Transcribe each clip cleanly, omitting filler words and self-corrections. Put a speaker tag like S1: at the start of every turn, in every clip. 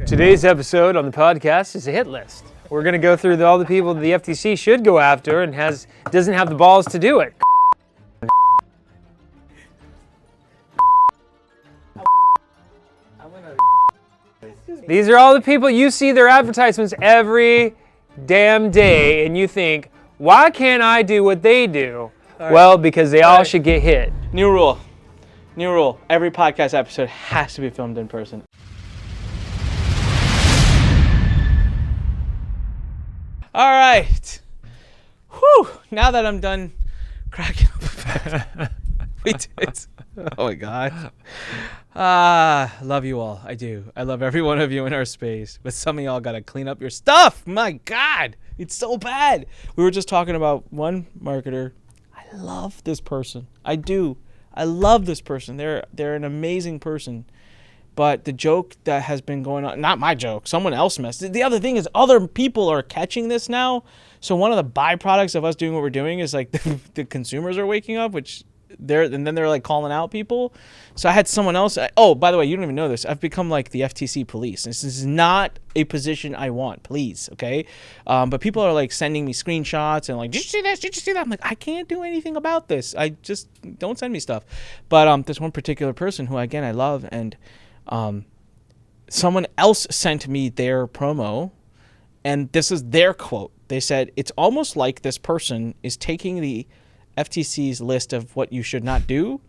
S1: Today's episode on the podcast is a hit list. We're going to go through all the people that the FTC should go after and doesn't have the balls to do it. These are all the people you see their advertisements every damn day and you think, why can't I do what they do? Right. Well, because they all should get hit.
S2: New rule. Every podcast episode has to be filmed in person. All right. Whew. Now that I'm done cracking up, we did. Oh my God. Love you all. I do. I love every one of you in our space. But some of y'all got to clean up your stuff. My God. It's so bad. We were just talking about one marketer. I love this person. I do. I love this person. They're an amazing person. But the joke that has been going on, not my joke, someone else messed it. The other thing is other people are catching this now. So one of the byproducts of us doing what we're doing is like the consumers are waking up, and then they're like calling out people. So I had someone else. Oh, by the way, you don't even know this. I've become like the FTC police. This is not a position I want, please, okay? But people are like sending me screenshots and like, did you see this? Did you see that? I'm like, I can't do anything about this. I just don't send me stuff. But there's one particular person who, again, I love, and someone else sent me their promo, and this is their quote. They said, it's almost like this person is taking the FTC's list of what you should not do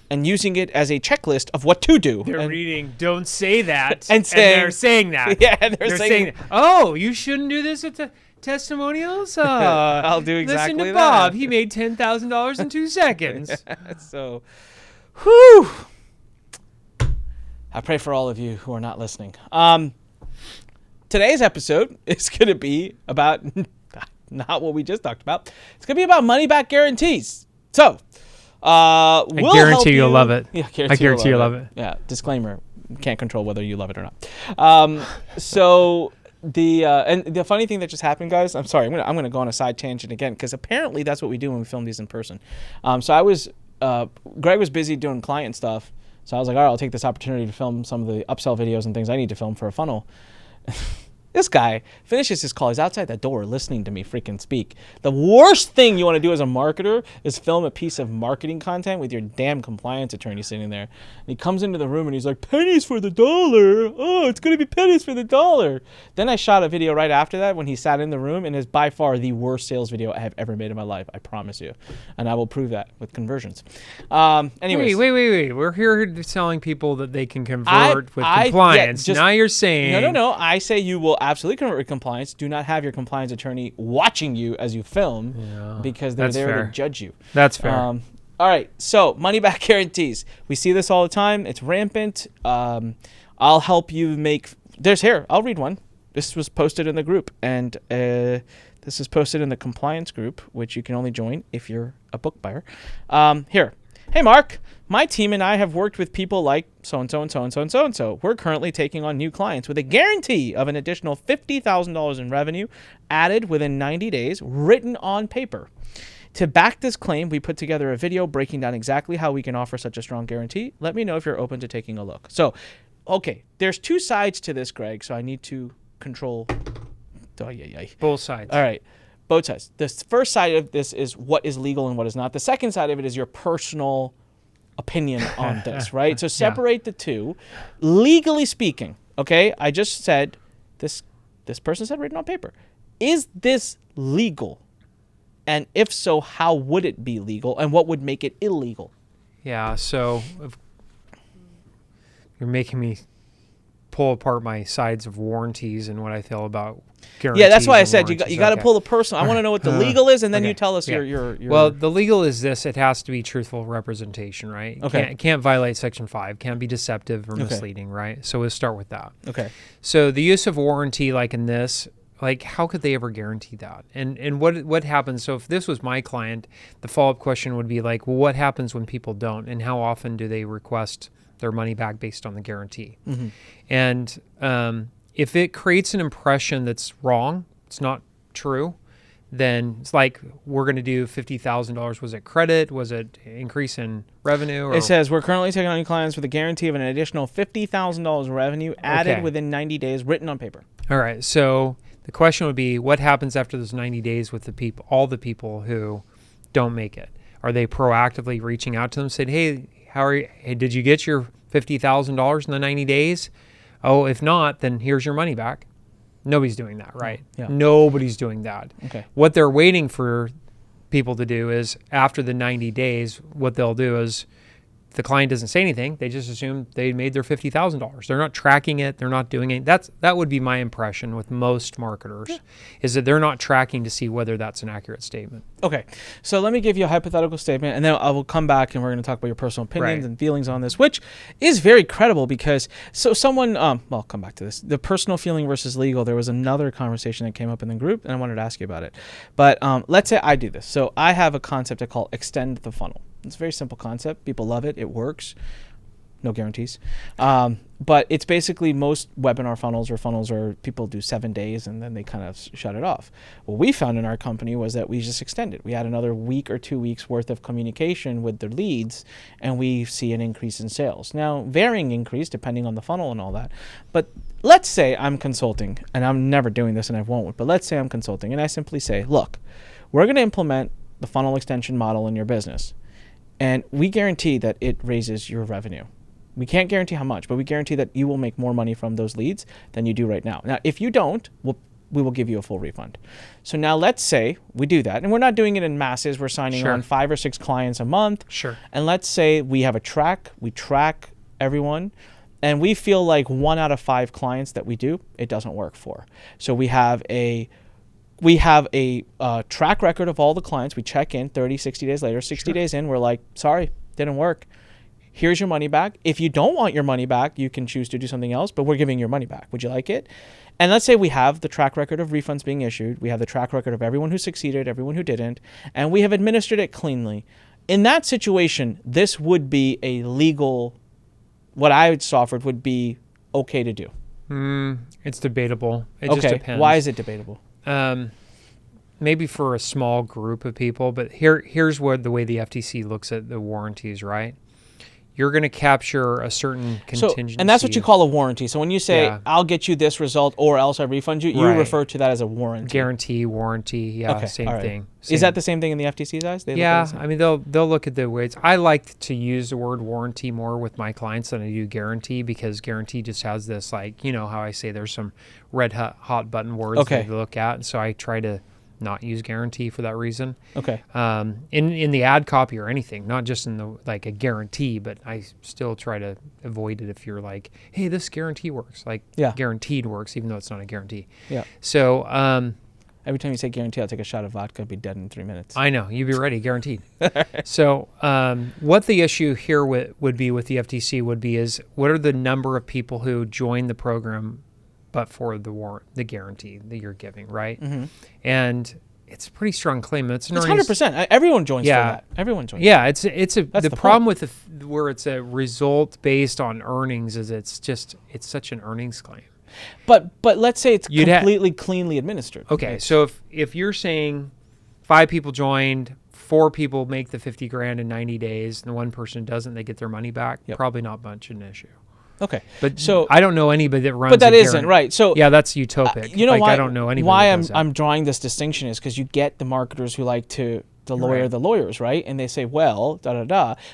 S2: and using it as a checklist of what to do.
S1: They're reading, don't say that,
S2: and
S1: they're saying that.
S2: Yeah, they're saying that.
S1: Oh, you shouldn't do this at the testimonials?
S2: I'll do exactly that.
S1: Listen to Bob. He made $10,000 in 2 seconds.
S2: So, whew. I pray for all of you who are not listening. Today's episode is going to be about not what we just talked about. It's going to be about money back guarantees. So,
S1: I guarantee you'll love it.
S2: Yeah,
S1: I guarantee you'll love it.
S2: Yeah, disclaimer, can't control whether you love it or not. So the funny thing that just happened, guys, I'm sorry, I'm gonna go on a side tangent again, because apparently that's what we do when we film these in person. So Greg was busy doing client stuff. So I was like, all right, I'll take this opportunity to film some of the upsell videos and things I need to film for a funnel. This guy finishes his call. He's outside the door listening to me freaking speak. The worst thing you want to do as a marketer is film a piece of marketing content with your damn compliance attorney sitting there. And he comes into the room and he's like, pennies for the dollar. Oh, it's going to be pennies for the dollar. Then I shot a video right after that when he sat in the room, and is by far the worst sales video I have ever made in my life. I promise you. And I will prove that with conversions. Anyways.
S1: Wait. We're here telling people that they can convert with compliance. Now you're saying...
S2: No. I say you will absolutely convert with compliance. Do not have your compliance attorney watching you as you film, because they're there to judge you.
S1: That's fair.
S2: All right. So money back guarantees. We see this all the time. It's rampant. I'll help you make... I'll read one. This was posted in the group, and this is posted in the compliance group, which you can only join if you're a book buyer. Here. Hey, Mark. My team and I have worked with people like so-and-so and so-and-so and so-and-so. We're currently taking on new clients with a guarantee of an additional $50,000 in revenue added within 90 days, written on paper. To back this claim, we put together a video breaking down exactly how we can offer such a strong guarantee. Let me know if you're open to taking a look. So, okay, there's two sides to this, Greg, so I need to control...
S1: Both sides.
S2: All right, both sides. The first side of this is what is legal and what is not. The second side of it is your personal opinion on this, right? So separate the two. Legally speaking, okay, I just said this person said written on paper. Is this legal? And if so, how would it be legal, and what would make it illegal?
S1: Yeah, so you're making me pull apart my sides of warranties and what I feel about guarantees.
S2: Yeah, that's why I said you got to pull the personal. I want to know what the legal is, and then you tell us your...
S1: Well, the legal is this. It has to be truthful representation, right?
S2: Okay.
S1: It can't violate Section 5. Can't be deceptive or misleading, right? So we'll start with that.
S2: Okay.
S1: So the use of warranty, like in this, like how could they ever guarantee that? And what happens? So if this was my client, the follow-up question would be like, well, what happens when people don't? And how often do they request their money back based on the guarantee? Mm-hmm. And if it creates an impression that's wrong, it's not true, then it's like we're going to do $50,000. Was it credit? Was it increase in revenue? Or?
S2: It says we're currently taking on new clients with a guarantee of an additional $50,000 revenue added within 90 days, written on paper.
S1: All right. So the question would be, what happens after those 90 days with the people, all the people who don't make it? Are they proactively reaching out to them, saying, "Hey, how are you? Hey, did you get your $50,000 in the 90 days? Oh, if not, then here's your money back." Nobody's doing that, right?
S2: Yeah.
S1: Nobody's doing that.
S2: Okay.
S1: What they're waiting for people to do is after the 90 days, what they'll do is if the client doesn't say anything, they just assume they made their $50,000. They're not tracking it. They're not doing it. That would be my impression with most marketers, is that they're not tracking to see whether that's an accurate statement.
S2: Okay, so let me give you a hypothetical statement, and then I will come back and we're going to talk about your personal opinions and feelings on this, which is very credible because someone, well, I'll come back to this. The personal feeling versus legal, there was another conversation that came up in the group, and I wanted to ask you about it. But let's say I do this. So I have a concept I call extend the funnel. It's a very simple concept. People love it. It works. No guarantees. But it's basically most webinar funnels are people do 7 days and then they kind of shut it off. What we found in our company was that we just extended. We had another week or 2 weeks worth of communication with their leads, and we see an increase in sales. Now, varying increase depending on the funnel and all that. But let's say I'm consulting, and I'm never doing this and I won't, but let's say I'm consulting and I simply say, look, we're going to implement the funnel extension model in your business. And we guarantee that it raises your revenue. We can't guarantee how much, but we guarantee that you will make more money from those leads than you do right now. Now, if you don't, we will give you a full refund. So now let's say we do that, and we're not doing it in masses. We're signing on 5 or 6 clients a month.
S1: Sure.
S2: And let's say we have a track. We track everyone, and we feel like 1 out of 5 clients that we do, it doesn't work for. So we have a track record of all the clients. We check in 30, 60 days later. 60 days in, we're like, sorry, didn't work. Here's your money back. If you don't want your money back, you can choose to do something else, but we're giving your money back. Would you like it? And let's say we have the track record of refunds being issued. We have the track record of everyone who succeeded, everyone who didn't, and we have administered it cleanly. In that situation, this would be a legal, what I would offer would be okay to do.
S1: It's debatable. It
S2: just
S1: depends.
S2: Why is it debatable?
S1: Maybe for a small group of people, but here's what the way the FTC looks at the warranties, right? You're going to capture a certain contingency.
S2: And that's what you call a warranty. So when you say, I'll get you this result or else I refund you, you refer to that as a warranty.
S1: Guarantee, warranty, same thing.
S2: Is that the same thing in the FTC's eyes?
S1: I mean, they'll look at the ways. I like to use the word warranty more with my clients than I do guarantee, because guarantee just has this, like, you know how I say there's some red hot button words that you look at. And so I try to not use guarantee for that reason.
S2: Okay.
S1: In the ad copy or anything, not just in the like a guarantee, but I still try to avoid it if you're like, hey, this guarantee works. Like guaranteed works, even though it's not a guarantee.
S2: Yeah.
S1: So
S2: every time you say guarantee, I'll take a shot of vodka, be dead in 3 minutes.
S1: I know, you'd be ready, guaranteed. So what the issue here would be with the FTC would be is what are the number of people who join the program but for the guarantee that you're giving, right? Mm-hmm. And it's a pretty strong claim. It's
S2: 100%. Everyone joins for that. Everyone joins.
S1: Yeah, it's the problem with where it's a result based on earnings is it's such an earnings claim.
S2: But let's say it's completely cleanly administered.
S1: Okay, so if you're saying 5 people joined, 4 people make the $50,000 in 90 days, and the one person doesn't, they get their money back. Probably not much an issue.
S2: Okay,
S1: but so I don't know anybody that runs.
S2: But that isn't right. So
S1: that's utopic.
S2: You know why?
S1: I don't know anybody.
S2: Why
S1: that does that.
S2: I'm drawing this distinction is because you get the marketers who like to lawyer the lawyers, right? And they say, well,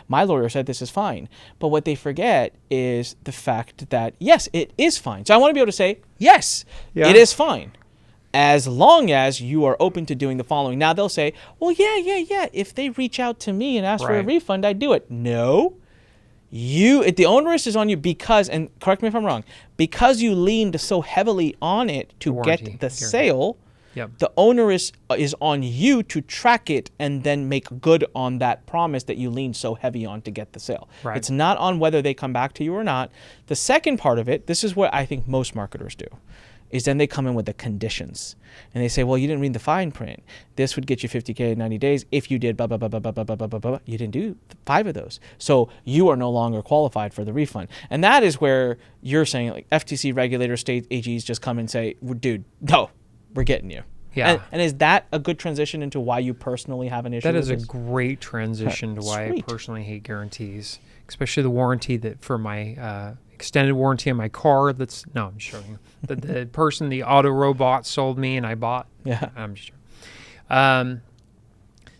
S2: my lawyer said this is fine. But what they forget is the fact that yes, it is fine. So I want to be able to say yes, it is fine, as long as you are open to doing the following. Now they'll say, well, yeah. If they reach out to me and ask for a refund, I do it. No. The onus is on you because, and correct me if I'm wrong, because you leaned so heavily on it to get the sale, the onus is on you to track it and then make good on that promise that you leaned so heavy on to get the sale. Right. It's not on whether they come back to you or not. The second part of it, this is what I think most marketers do, is then they come in with the conditions. And they say, well, you didn't read the fine print. This would get you $50,000 in 90 days if you did blah, blah, blah, blah, blah, blah, blah, blah, blah. You didn't do 5 of those. So you are no longer qualified for the refund. And that is where you're saying, like, FTC regulators, state AGs just come and say, dude, no, we're getting you.
S1: Yeah.
S2: And is that a good transition into why you personally have an issue
S1: That
S2: with
S1: is a
S2: this?
S1: great transition to why
S2: Sweet.
S1: I personally hate guarantees, especially the warranty that for my extended warranty on my car. No, I'm just joking. The auto robot sold me and I bought.
S2: Yeah.
S1: I'm just joking.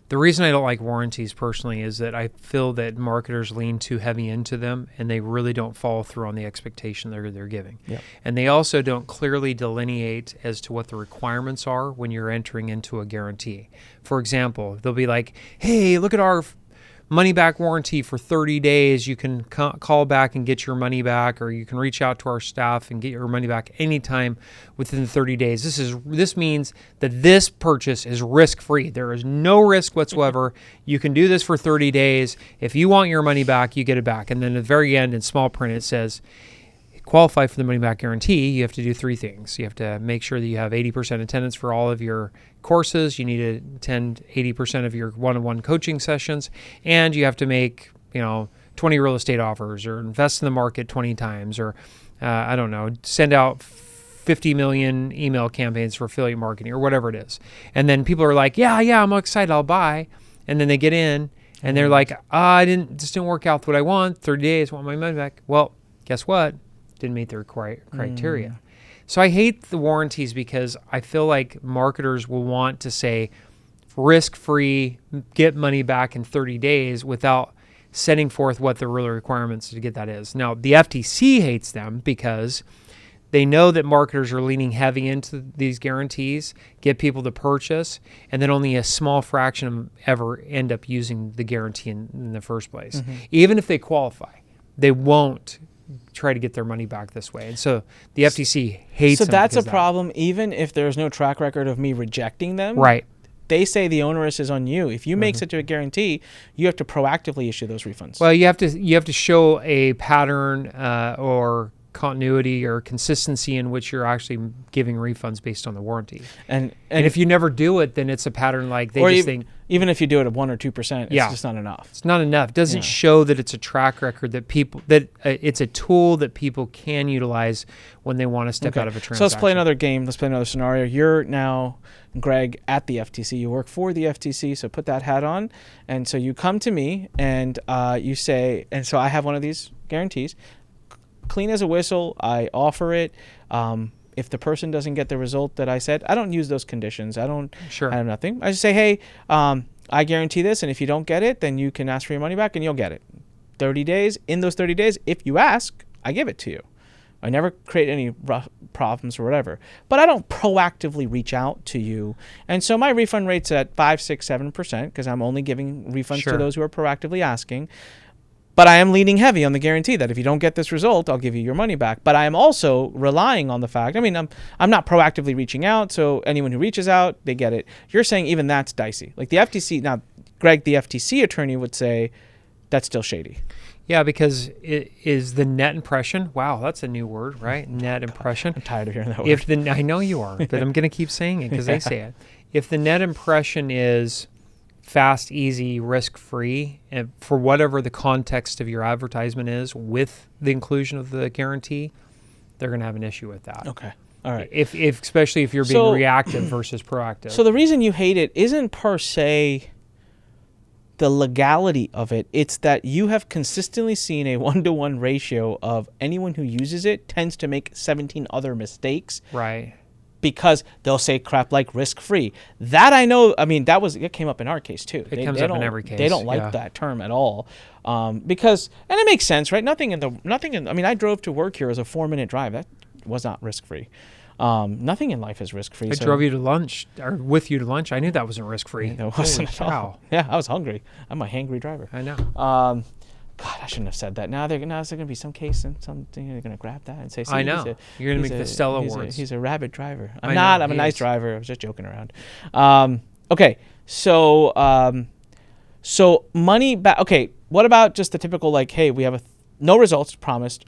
S1: The reason I don't like warranties personally is that I feel that marketers lean too heavy into them and they really don't follow through on the expectation they're giving.
S2: Yep.
S1: And they also don't clearly delineate as to what the requirements are when you're entering into a guarantee. For example, they'll be like, hey, look at our money back warranty for 30 days. You can call back and get your money back, or you can reach out to our staff and get your money back anytime within 30 days. This means that this purchase is risk-free. There is no risk whatsoever. You can do this for 30 days. If you want your money back, you get it back. And then at the very end in small print, it says, qualify for the money back guarantee, you have to do 3 things. You have to make sure that you have 80% attendance for all of your courses. You need to attend 80% of your one-on-one coaching sessions, and you have to make 20 real estate offers, or invest in the market 20 times, or send out 50 million email campaigns for affiliate marketing, or whatever it is. And then people are like, yeah, I'm excited, I'll buy. And then they get in and they're like, this didn't work out what I want. 30 days, want my money back. Well, guess what? Didn't meet the criteria. So I hate the warranties because I feel like marketers will want to say risk-free, get money back in 30 days without setting forth what the real requirements to get that is. Now, the FTC hates them because they know that marketers are leaning heavy into these guarantees, get people to purchase, and then only a small fraction of them ever end up using the guarantee in the first place. Mm-hmm. Even if they qualify, they won't try to get their money back this way. And so the FTC hates them.
S2: So that's a problem, even if there's no track record of me rejecting them.
S1: Right.
S2: They say the onus is on you. If you make such a guarantee, you have to proactively issue those refunds.
S1: Well, you have to show a pattern or continuity or consistency in which you're actually giving refunds based on the warranty. And if you never do it, then it's a pattern like they just think.
S2: Even if you do it at 1 or 2%, it's just not enough.
S1: It's not enough. It doesn't show that it's a track record that it's a tool that people can utilize when they want to step out of a transaction.
S2: So let's play another game. Let's play another scenario. You're now, Greg, at the FTC. You work for the FTC, so put that hat on. And so you come to me and you say, and so I have one of these guarantees. Clean as a whistle, I offer it. If the person doesn't get the result that I said, I don't use those conditions. I have nothing. I just say, hey, I guarantee this, and if you don't get it, then you can ask for your money back and you'll get it. 30 days. In those 30 days, if you ask, I give it to you. I never create any problems or whatever. But I don't proactively reach out to you. And so my refund rate's at 5, 6, 7% because I'm only giving refunds to those who are proactively asking. But I am leaning heavy on the guarantee that if you don't get this result, I'll give you your money back. But I am also relying on the fact, I'm not proactively reaching out, so anyone who reaches out, they get it. You're saying even that's dicey. Like the FTC, now, Greg, the FTC attorney would say that's still shady.
S1: Yeah, because it is the net impression. Wow, that's a new word, right? Net impression.
S2: I'm tired of hearing that word.
S1: I know you are, but I'm going to keep saying it because they say it. If the net impression is fast, easy, risk-free, and for whatever the context of your advertisement is with the inclusion of the guarantee, they're going to have an issue with that.
S2: Okay. All right.
S1: Especially if you're being reactive versus proactive.
S2: So the reason you hate it isn't per se the legality of it. It's that you have consistently seen a 1-to-1 ratio of anyone who uses it tends to make 17 other mistakes.
S1: Right.
S2: Because they'll say crap like risk-free. That I know. I mean, it came up in our case too.
S1: It comes up in every case.
S2: They don't like that term at all, because it makes sense, right? I mean, I drove to work here as a 4-minute drive. That was not risk-free. Nothing in life is risk-free.
S1: I drove you to lunch, or with you to lunch. I knew that wasn't risk-free.
S2: It wasn't at all. Yeah, I was hungry. I'm a hangry driver.
S1: I know.
S2: God, I shouldn't have said that. Now there's going to be some case and something. They're going to grab that and say,
S1: I know. You're going to make the Stella Awards.
S2: He's a rabid driver. I'm not. I'm a nice driver. I was just joking around. Okay. So money back. Okay. What about just the typical, like, hey, we have no results promised,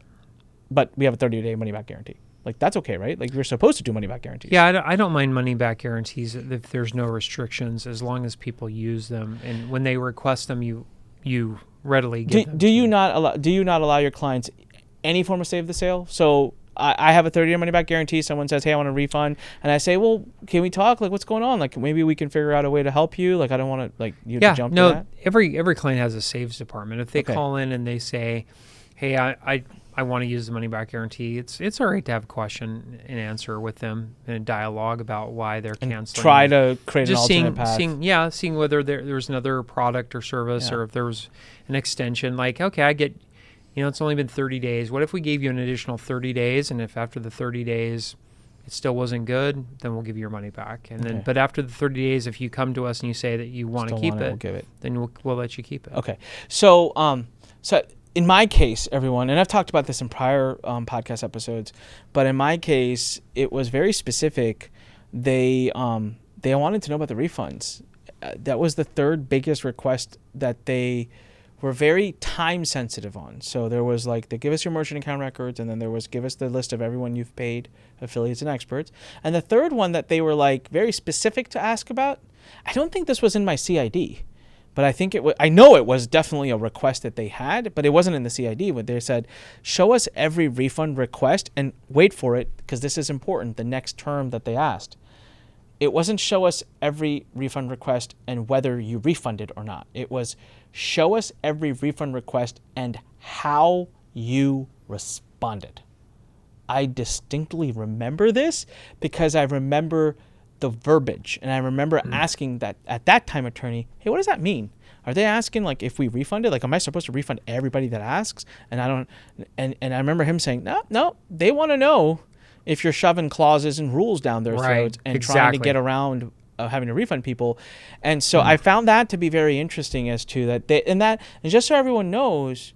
S2: but we have a 30-day money back guarantee. Like, that's okay, right? Like, you're supposed to do money back guarantees.
S1: Yeah, I don't mind money back guarantees if there's no restrictions, as long as people use them. And when they request them, you readily give them.
S2: Do you not allow your clients any form of save the sale? So I have a 30-day money back guarantee. Someone says, hey, I want a refund. And I say, well, can we talk? Like, what's going on? Like, maybe we can figure out a way to help you. Like, I don't want to, like, you to jump to that.
S1: Every client has a saves department. If they call in and they say, hey, I want to use the money back guarantee, it's all right to have a question and answer with them in a dialogue about why they're canceling.
S2: Try to create an alternate path.
S1: Seeing whether there's another product or service or if there was an extension. Like, okay, I get, it's only been 30 days. What if we gave you an additional 30 days? And if after the 30 days it still wasn't good, then we'll give you your money back. And then, but after the 30 days, if you come to us and you say that you want to keep it,
S2: we'll give it.
S1: Then we'll let you keep it.
S2: Okay. So, in my case, everyone, and I've talked about this in prior podcast episodes, but in my case, it was very specific. They wanted to know about the refunds. That was the third biggest request that they were very time sensitive on. So there was like, they give us your merchant account records, and then there was give us the list of everyone you've paid, affiliates and experts. And the third one that they were like very specific to ask about, I don't think this was in my CID, but I think I know it was definitely a request that they had, but it wasn't in the CID. But they said, show us every refund request, and wait for it, because this is important, the next term that they asked. It wasn't show us every refund request and whether you refunded or not. It was show us every refund request and how you responded. I distinctly remember this because I remember the verbiage, and I remember asking that at that time attorney, hey, what does that mean? Are they asking like if we refunded? Like, am I supposed to refund everybody that asks? And I remember him saying, no, they want to know if you're shoving clauses and rules down their throats and trying to get around having to refund people. And so I found that to be very interesting as to that. And just so everyone knows,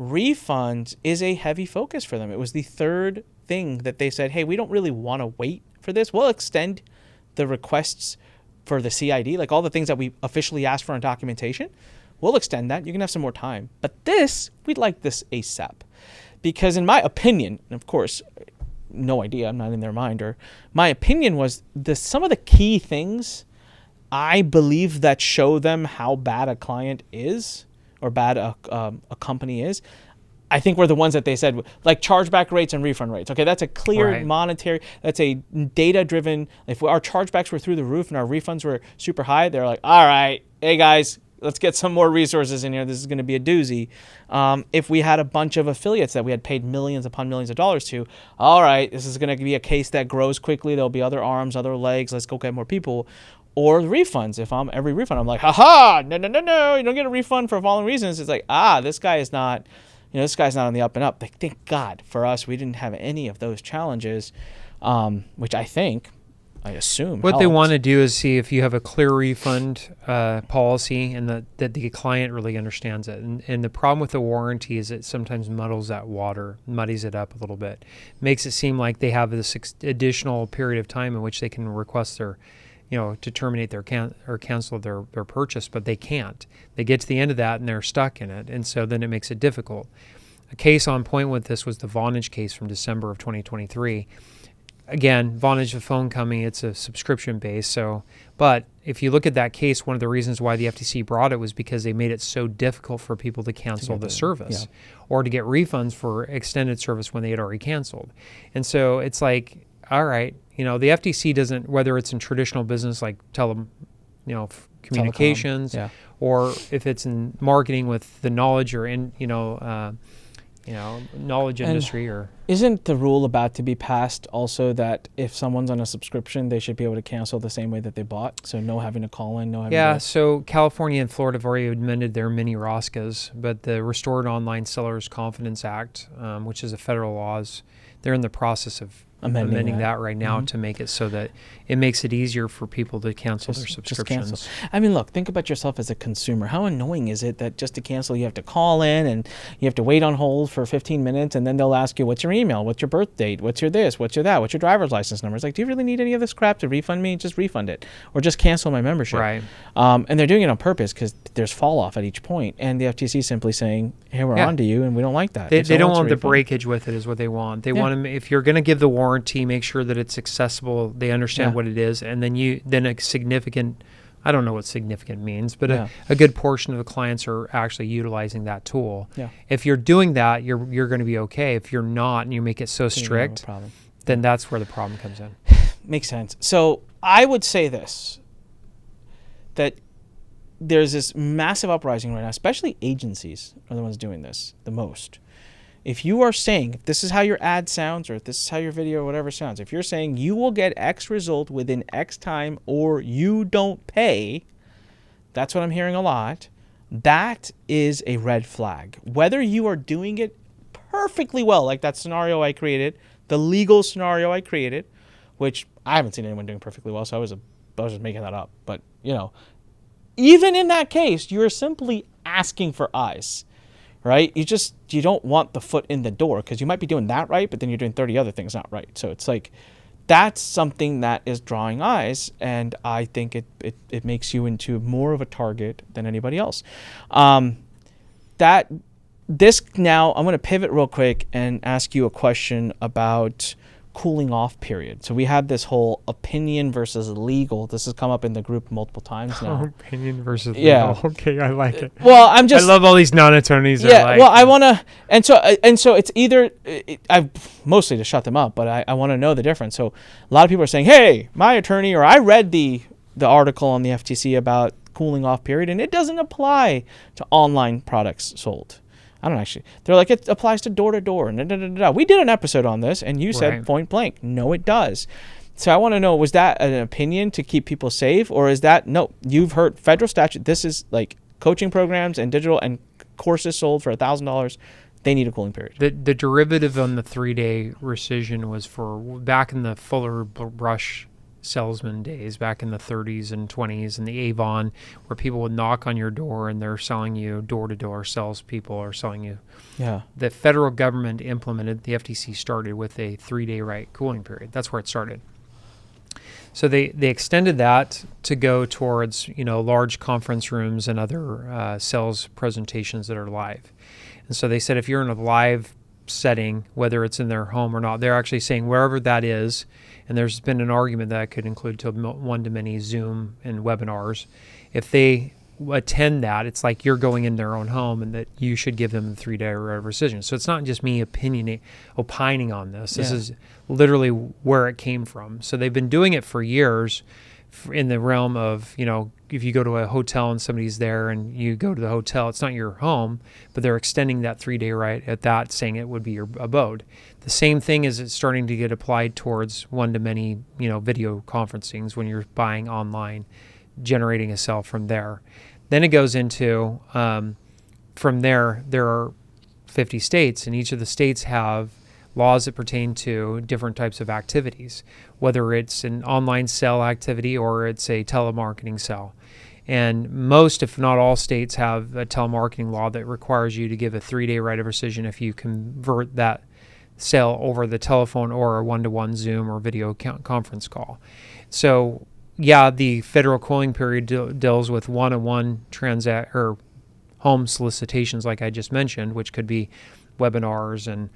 S2: refunds is a heavy focus for them. It was the third thing that they said, hey, we don't really want to wait for this. We'll extend the requests for the CID, like all the things that we officially asked for in documentation. We'll extend that. You can have some more time. But we'd like this ASAP. Because in my opinion, and of course, no idea, I'm not in their mind, or my opinion was some of the key things I believe that show them how bad a client is or bad a company is, I think were the ones that they said, like chargeback rates and refund rates. Okay, that's a clear monetary, that's a data-driven. If our chargebacks were through the roof and our refunds were super high, they're like, all right, hey guys, let's get some more resources in here. This is going to be a doozy. If we had a bunch of affiliates that we had paid millions upon millions of dollars to, all right, this is going to be a case that grows quickly. There'll be other arms, other legs. Let's go get more people. Or refunds. If I'm every refund, I'm like, haha, no, you don't get a refund for the following reasons. It's like, this guy is not, this guy's not on the up and up. Like, thank God for us, we didn't have any of those challenges, which I assume
S1: what
S2: helped.
S1: They want to do is see if you have a clear refund policy and that the client really understands it. And the problem with the warranty is it sometimes muddies it up a little bit. Makes it seem like they have this additional period of time in which they can request their, to terminate their or cancel their purchase, but they can't. They get to the end of that and they're stuck in it, and so then it makes it difficult. A case on point with this was the Vonage case from December of 2023. Again, Vonage, the phone company, it's a subscription base. But if you look at that case, one of the reasons why the FTC brought it was because they made it so difficult for people to cancel the service or to get refunds for extended service when they had already canceled. And so it's like, all right, the FTC doesn't, whether it's in traditional business like communications, or if it's in marketing with the knowledge or knowledge industry. Or
S2: isn't the rule about to be passed also that if someone's on a subscription, they should be able to cancel the same way that they bought? So no having to call in, no having to...
S1: So California and Florida have already amended their mini ROSCAs, but the Restored Online Sellers Confidence Act, which is a federal law, they're in the process of amending that right now to make it so that it makes it easier for people to cancel their subscriptions.
S2: Just cancel. I mean, look, think about yourself as a consumer. How annoying is it that just to cancel, you have to call in and you have to wait on hold for 15 minutes, and then they'll ask you, what's your email? What's your birth date? What's your this? What's your that? What's your driver's license number? It's like, do you really need any of this crap to refund me? Just refund it. Or just cancel my membership.
S1: Right.
S2: And they're doing it on purpose because there's fall off at each point. And the FTC is simply saying, hey, we're on to you, and we don't like that.
S1: They don't want the breakage with it is what they want. They want to, if you're going to give the warranty, make sure that it's accessible, they understand what it is, and then a significant I don't know what significant means, but
S2: Yeah.
S1: a good portion of the clients are actually utilizing that tool.
S2: Yeah.
S1: If you're doing that, you're going to be okay. If you're not and you make it so
S2: Then you're gonna have a
S1: strict,
S2: problem.
S1: then that's where the problem comes in.
S2: Makes sense. So I would say this, that there's this massive uprising right now, especially agencies are the ones doing this the most. If you are saying, if this is how your ad sounds, or if this is how your video or whatever sounds, if you're saying you will get X result within X time or you don't pay, that's what I'm hearing a lot. That is a red flag. Whether you are doing it perfectly well, like that scenario I created, the legal scenario I created, which I haven't seen anyone doing perfectly well, so I was just making that up. But, even in that case, you're simply asking for eyes, right? You don't want the foot in the door, because you might be doing that right, but then you're doing 30 other things not right. So it's like, that's something that is drawing eyes, and I think it makes you into more of a target than anybody else. Now, I'm going to pivot real quick and ask you a question about cooling off period. So we had this whole opinion versus legal. This has come up in the group multiple times now.
S1: Opinion versus legal.
S2: Yeah.
S1: Okay, I like it.
S2: Well,
S1: I love all these non-attorneys.
S2: Yeah. Well, I want to, and so it's either I've mostly to shut them up, but I want to know the difference. So a lot of people are saying, "Hey, my attorney," or "I read the article on the FTC about cooling off period, and it doesn't apply to online products sold." I don't actually. They're like, it applies to door to door. We did an episode on this, and you said point blank, no, it does. So I want to know, was that an opinion to keep people safe, or is that no? You've heard federal statute. This is like coaching programs and digital and courses sold for $1,000. They need a cooling period.
S1: The derivative on the 3-day rescission was for back in the Fuller Brush salesman days, back in the 30s and 20s, and the Avon, where people would knock on your door and they're selling you door-to-door. Salespeople are selling you.
S2: Yeah.
S1: The federal government implemented, the FTC started with a 3-day right cooling period. That's where it started. So they extended that to go towards large conference rooms and other sales presentations that are live. And so they said if you're in a live setting, whether it's in their home or not, they're actually saying wherever that is, and there's been an argument that could include to one-to-many Zoom and webinars. If they attend that, it's like you're going in their own home, and that you should give them the 3-day right of rescission. So it's not just me opining on this. This is literally where it came from. So they've been doing it for years in the realm of, if you go to a hotel and somebody's there and you go to the hotel, it's not your home, but they're extending that 3-day right at that, saying it would be your abode. The same thing is it's starting to get applied towards one-to-many, video conferencings when you're buying online, generating a sale from there. Then it goes into, from there are 50 states, and each of the states have laws that pertain to different types of activities, whether it's an online sale activity or it's a telemarketing sale. And most, if not all, states have a telemarketing law that requires you to give a 3-day right of rescission if you convert that sale over the telephone or a one-to-one Zoom or video conference call. So, the federal cooling period deals with one-on-one or home solicitations, like I just mentioned, which could be webinars and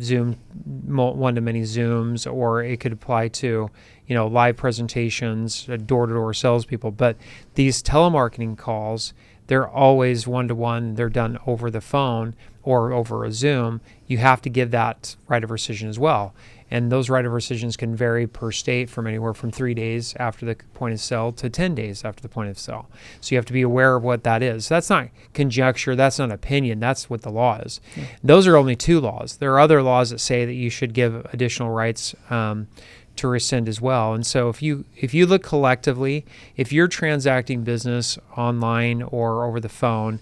S1: Zoom, one-to-many Zooms, or it could apply to, live presentations, door-to-door salespeople. But these telemarketing calls, they're always one-to-one. They're done over the phone or over a Zoom. You have to give that right of rescission as well. And those right of rescissions can vary per state from anywhere from 3 days after the point of sale to 10 days after the point of sale. So you have to be aware of what that is. That's not conjecture. That's not opinion. That's what the law is. Yeah. Those are only 2 laws. There are other laws that say that you should give additional rights to rescind as well. And so if you look collectively, if you're transacting business online or over the phone,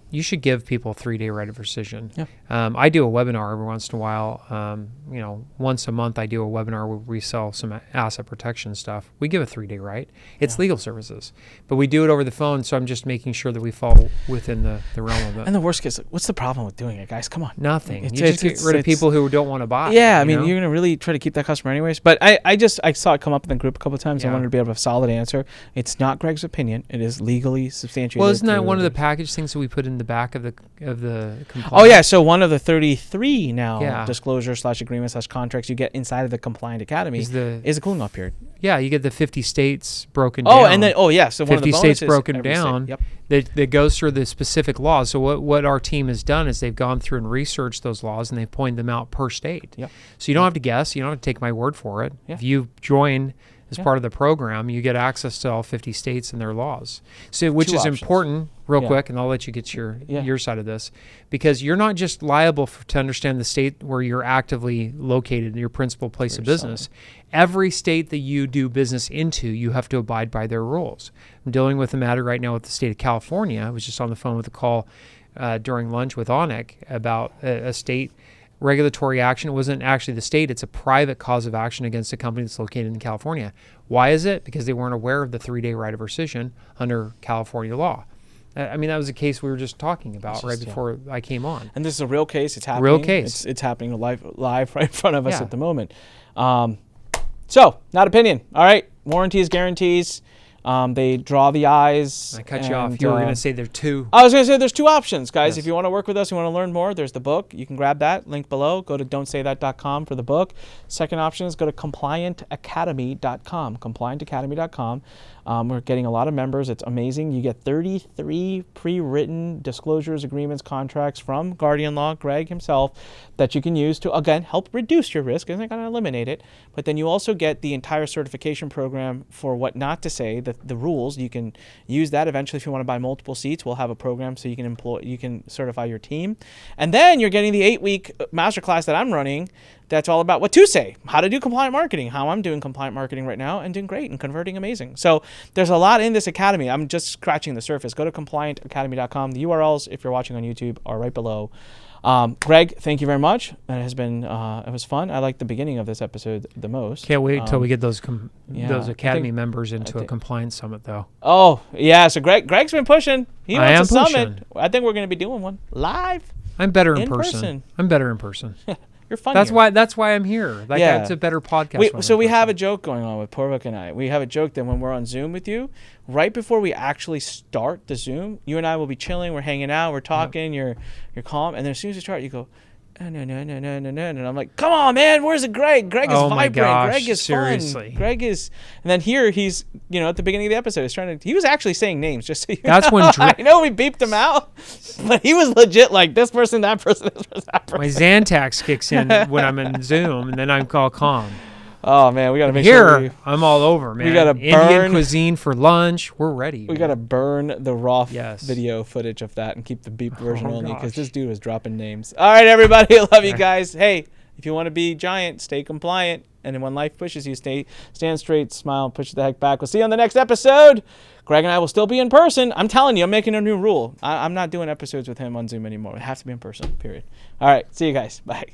S1: you should give people a 3-day right of rescission. Yeah. I do a webinar every once in a while. Once a month I do a webinar where we sell some asset protection stuff. We give a 3-day right. It's legal services. But we do it over the phone, so I'm just making sure that we fall within the realm of it.
S2: And the worst case, what's the problem with doing it, guys? Come on.
S1: Nothing. You just get rid of people who don't want to buy.
S2: Yeah, I mean, you're going to really try to keep that customer anyways. But I saw it come up in the group a couple of times. Yeah. I wanted to be able to have a solid answer. It's not Greg's opinion. It is legally substantiated.
S1: Well, isn't that one of the package things that we put in the back of the compliance.
S2: Oh yeah, so one of the 33 now
S1: Yeah.
S2: disclosure/agreement/contracts you get inside of the Compliant Academy is a cooling off period.
S1: Yeah, you get the 50 states broken down.
S2: Oh, and then so one of the
S1: 50 states
S2: bonuses,
S1: broken
S2: every
S1: down.
S2: state. Yep.
S1: That goes through the specific laws. So what our team has done is they've gone through and researched those laws and they've pointed them out per state.
S2: Yep.
S1: So you don't have to guess. You don't have to take my word for it.
S2: Yeah.
S1: If you join as part of the program, you get access to all 50 states and their laws. So which
S2: Two
S1: is
S2: options.
S1: important, real
S2: Yeah.
S1: quick, and I'll let you get your
S2: Yeah.
S1: side of this, because you're not just liable to understand the state where you're actively located, your principal place of business. Every state that you do business into, you have to abide by their rules. I'm dealing with a matter right now with the state of California. I was just on the phone with a call during lunch with Onik about a state regulatory action. It wasn't actually the state. It's a private cause of action against a company that's located in California. Why is it? Because they weren't aware of the 3-day right of rescission under California law. I mean, that was a case we were just talking about right before I came on.
S2: And this is a real case. It's happening.
S1: Real case.
S2: It's happening live right in front of us
S1: Yeah.
S2: at the moment. So, not opinion. All right. Warranties, guarantees. They draw the eyes.
S1: I cut you off. You were going to say there are two.
S2: I was going to say there's two options, guys.
S1: Yes.
S2: If you want to work with us, you want to learn more, there's the book. You can grab that link below. Go to don'tsaythat.com for the book. Second option is go to compliantacademy.com. Compliantacademy.com. We're getting a lot of members. It's amazing. You get 33 pre-written disclosures, agreements, contracts from Guardian Law, Greg himself, that you can use to, again, help reduce your risk. It's not going to eliminate it. But then you also get the entire certification program for what not to say, the rules. You can use that eventually if you want to buy multiple seats. We'll have a program so you can certify your team. And then you're getting the 8-week masterclass that I'm running that's all about what to say, how to do compliant marketing, how I'm doing compliant marketing right now and doing great and converting amazing. So there's a lot in this academy. I'm just scratching the surface. Go to compliantacademy.com. The URLs, if you're watching on YouTube, are right below. Greg, thank you very much. It has been, it was fun. I like the beginning of this episode the most.
S1: Can't wait till we get those Academy
S2: think-
S1: members into a compliance summit, though.
S2: Oh, yeah. So Greg's been pushing. He
S1: I
S2: wants a
S1: am
S2: summit.
S1: pushing.
S2: I think we're going to be doing one live.
S1: I'm better in
S2: In
S1: person.
S2: person.
S1: I'm better in person.
S2: You're funny.
S1: That's why I'm here. Like,
S2: Yeah.
S1: it's a better podcast.
S2: So we have a joke going on with Porvik and I. We have a joke that when we're on Zoom with you, right before we actually start the Zoom, you and I will be chilling. We're hanging out. We're talking. You're calm. And then as soon as you start, you go, no. And I'm like, come on, man. Where's Greg? Greg is
S1: Oh my
S2: vibrant.
S1: gosh,
S2: Greg is
S1: seriously.
S2: fun. Greg is. And then here he's, at the beginning of the episode, he was actually saying names just so you
S1: That's
S2: know.
S1: when
S2: I know we beeped him out, but he was legit like this person, that person, this person, that person.
S1: My Xantax kicks in when I'm in Zoom, and then I'm all calm.
S2: Oh man, we got to make
S1: Here,
S2: sure
S1: I'm all over, man.
S2: gotta
S1: Indian
S2: burn-
S1: cuisine for lunch. We're ready.
S2: we got to burn the raw
S1: Yes.
S2: video footage of that and keep the beep version
S1: Oh,
S2: only because
S1: gosh.
S2: this dude was dropping names. All right, everybody, I love you guys. Hey, if you want to be giant, stay compliant, and then when life pushes you, stand straight, smile, push the heck back. We'll see you on the next episode. Greg and I will still be in person. I'm telling you, I'm making a new rule. I'm not doing episodes with him on Zoom anymore. It has to be in person. Period. All right, see you guys. Bye.